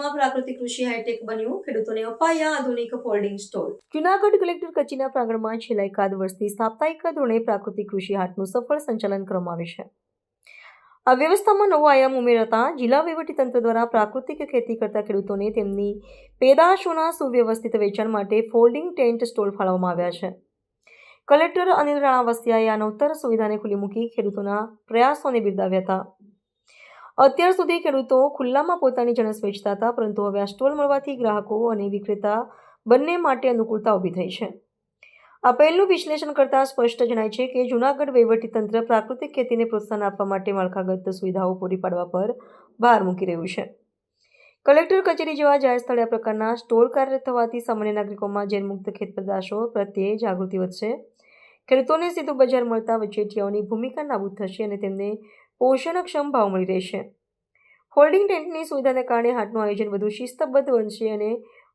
જૂનાગઢમાં પ્રાકૃતિક કૃષિ હાઈટેક બન્યું, ખેડૂતોને અપાયા આધુનિક ફોલ્ડિંગ સ્ટોલ। જૂનાગઢ કલેક્ટર કચેરીના પ્રાંગણમાં છેલ્લા એકાદ વર્ષથી સાપ્તાહિક ધોરણે પ્રાકૃતિક કૃષિ હાટનું સફળ સંચાલન કરવામાં આવે છે। આ વ્યવસ્થામાં નવો આયામ ઉમેરાતા જિલ્લા વહીવટીતંત્ર દ્વારા પ્રાકૃતિક ખેતી કરતા ખેડૂતોને તેમની પેદાશોના સુવ્યવસ્થિત વેચાણ માટે ફોલ્ડિંગ ટેન્ટ સ્ટોલ ફાળવવામાં આવ્યા છે। કલેક્ટર અનિલ રાણાવસિયાએ આ નવતર સુવિધાને ખુલ્લી મૂકી ખેડૂતોના પ્રયાસોને બિરદાવ્યા હતા। અત્યાર સુધી ખેડૂતો ખુલ્લામાં પોતાની જણસ વેચતા હતા, પરંતુ હવે આ સ્ટોલ મળવાથી ગ્રાહકો અને વિક્રેતા બંને માટે અનુકૂળતા ઊભી થઈ છે। આ પહેલનું વિશ્લેષણ કરતા સ્પષ્ટ જણાય છે કે જૂનાગઢ વહીવટીતંત્ર પ્રાકૃતિક ખેતીને પ્રોત્સાહન આપવા માટે માળખાગત સુવિધાઓ પૂરી પાડવા પર ભાર મૂકી રહ્યું છે। કલેક્ટર કચેરી જેવા જાહેર સ્થળે આ પ્રકારના સ્ટોલ કાર્યરત થવાથી સામાન્ય નાગરિકોમાં ઝેરમુક્ત ખેત પેદાશો પ્રત્યે જાગૃતિ વધશે। ખેડૂતોને સીધું બજાર મળતા વચેટિયાઓની ભૂમિકા નાબૂદ થશે અને તેમને પોષણક્ષમ ભાવ મળી રહેશે। ફોલ્ડિંગ ટેન્ટની સુવિધાને કારણે હાટનું આયોજન વધુ શિસ્તબદ્ધ બનશે અને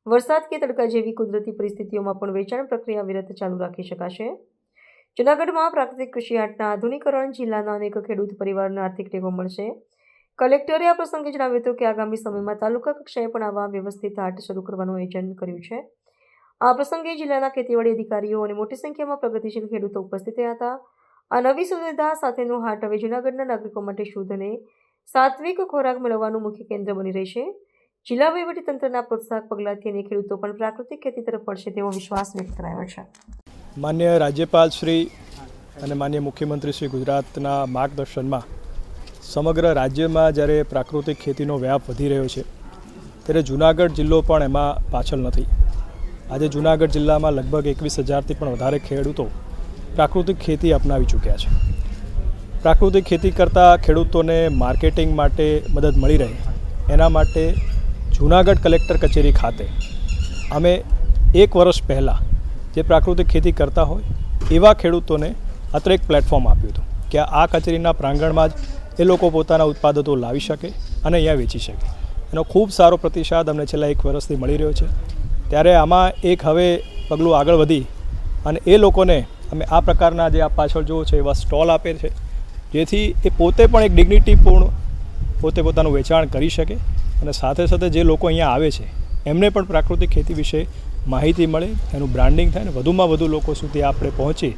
વરસાદ કે તડકા જેવી કુદરતી પરિસ્થિતિઓમાં પણ વેચાણ પ્રક્રિયા વિરત ચાલુ રાખી શકાશે। જૂનાગઢમાં પ્રાકૃતિક કૃષિ હાટના આધુનિકરણ જિલ્લાના અનેક ખેડૂત પરિવારને આર્થિક ટેકો મળશે। કલેક્ટરે આ પ્રસંગે જણાવ્યું હતું કે આગામી સમયમાં તાલુકા કક્ષાએ પણ આવા વ્યવસ્થિત હાટ શરૂ કરવાનું આયોજન કર્યું છે। આ પ્રસંગે જિલ્લાના ખેતીવાડી અધિકારીઓ અને મોટી સંખ્યામાં પ્રગતિશીલ ખેડૂતો ઉપસ્થિત રહ્યા હતા। આ નવી સુવિધા સાથેનું હાટ હવે જૂનાગઢના નાગરિકો માટે શુદ્ધ અને સાત્વિક ખોરાક મેળવવાનું મુખ્ય કેન્દ્ર બની રહેશે। જિલ્લા વહીવટીતંત્રના પ્રોત્સાહક પગલાંથી અને ખેડૂતો પણ પ્રાકૃતિક ખેતી તરફ વળશે તેવો વિશ્વાસ વ્યક્ત કરાયો છે। માન્ય રાજ્યપાલ શ્રી અને માન્ય મુખ્યમંત્રી શ્રી ગુજરાતના માર્ગદર્શનમાં સમગ્ર રાજ્યમાં જ્યારે પ્રાકૃતિક ખેતીનો વ્યાપ વધી રહ્યો છે ત્યારે જૂનાગઢ જિલ્લો પણ એમાં પાછળ નથી। આજે જૂનાગઢ જિલ્લામાં લગભગ 21,000થી પણ વધારે ખેડૂતો પ્રાકૃતિક ખેતી અપનાવી ચૂક્યા છે। પ્રાકૃતિક ખેતી કરતા ખેડૂતોને માર્કેટિંગ માટે મદદ મળી રહે એના માટે જૂનાગઢ કલેક્ટર કચેરી ખાતે અમે 1 વર્ષ પહેલાં જે પ્રાકૃતિક ખેતી કરતા હોય એવા ખેડૂતોને અત્રે એક પ્લેટફોર્મ આપ્યું હતું કે આ કચેરીના પ્રાંગણમાં જ એ લોકો પોતાના ઉત્પાદનો લાવી શકે અને અહીંયા વેચી શકે। એનો ખૂબ સારો પ્રતિસાદ અમને છેલ્લા 1 વર્ષથી મળી રહ્યો છે। ત્યારે આમાં એક હવે પગલું આગળ વધી અને એ લોકોને અમે આ પ્રકારના જે આ પાછળ જુઓ છે એવા સ્ટોલ આપે છે, જેથી એ પોતે પણ એક ડિગ્નિટીપૂર્ણ પોતે પોતાનું વેચાણ કરી શકે અને સાથે સાથે જે લોકો અહીંયા આવે છે એમને પણ પ્રાકૃતિક ખેતી વિશે માહિતી મળે, એનું બ્રાન્ડિંગ થાય ને વધુમાં વધુ લોકો સુધી આપણે પહોંચીએ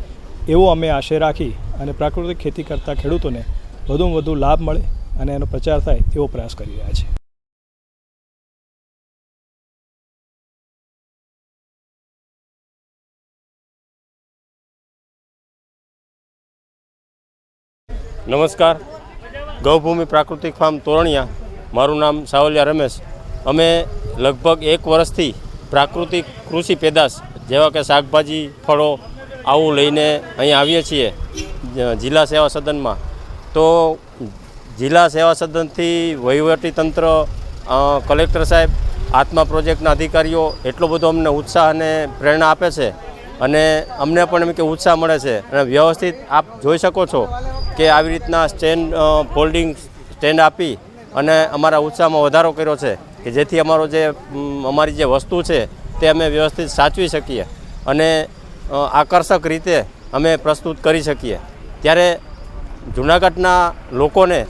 એવો અમે આશય રાખી અને પ્રાકૃતિક ખેતી કરતા ખેડૂતોને વધુમાં વધુ લાભ મળે અને એનો પ્રચાર થાય એવો પ્રયાસ કરી રહ્યા છીએ। નમસ્કાર, ગૌભૂમિ પ્રાકૃતિક ફાર્મ તોરણિયા, મારું નામ સાવલિયા રમેશ। અમે લગભગ 1 વર્ષથી પ્રાકૃતિક કૃષિ પેદાશ જેવા કે શાકભાજી, ફળો આવું લઈને અહીં આવીએ છીએ જિલ્લા સેવા સદનમાં। તો જિલ્લા સેવા સદનથી વહીવટીતંત્ર, કલેક્ટર સાહેબ, આત્મા પ્રોજેક્ટના અધિકારીઓ એટલો બધો અમને ઉત્સાહ અને પ્રેરણા આપે છે અને અમને પણ એમ કે ઉત્સાહ મળે છે અને વ્યવસ્થિત આપ જોઈ શકો છો કે આવી રીતના ફોલ્ડિંગ સ્ટેન્ડ આપી અને અમારા ઉત્સાહમાં વધારો કર્યો છે કે જેથી અમારી જે વસ્તુ છે તે અમે વ્યવસ્થિત સાચવી શકીએ અને આકર્ષક રીતે અમે પ્રસ્તુત કરી શકીએ। ત્યારે જૂનાગઢના લોકોને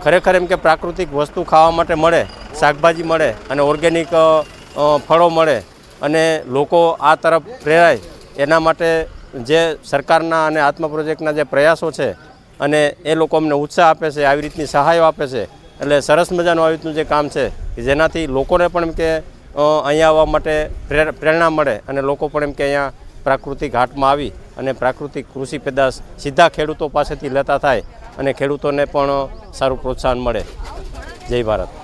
ખરેખર એમ કે પ્રાકૃતિક વસ્તુ ખાવા માટે મળે, શાકભાજી મળે અને ઓર્ગેનિક ફળો મળે અને લોકો આ તરફ પ્રેરાય એના માટે જે સરકારના અને આત્મા પ્રોજેક્ટના જે પ્રયાસો છે અને એ લોકો અમને ઉત્સાહ આપે છે, આવી રીતની સહાયો આપે છે। એટલે સરસ મજાનું આવી રીતનું જે કામ છે કે જેનાથી લોકોને પણ એમ કે અહીંયા આવવા માટે પ્રેરણા મળે અને લોકો પણ એમ કે અહીંયા પ્રાકૃતિક હાટમાં આવી અને પ્રાકૃતિક કૃષિ પેદાશ સીધા ખેડૂતો પાસેથી લેતા થાય અને ખેડૂતોને પણ સારું પ્રોત્સાહન મળે। જય ભારત।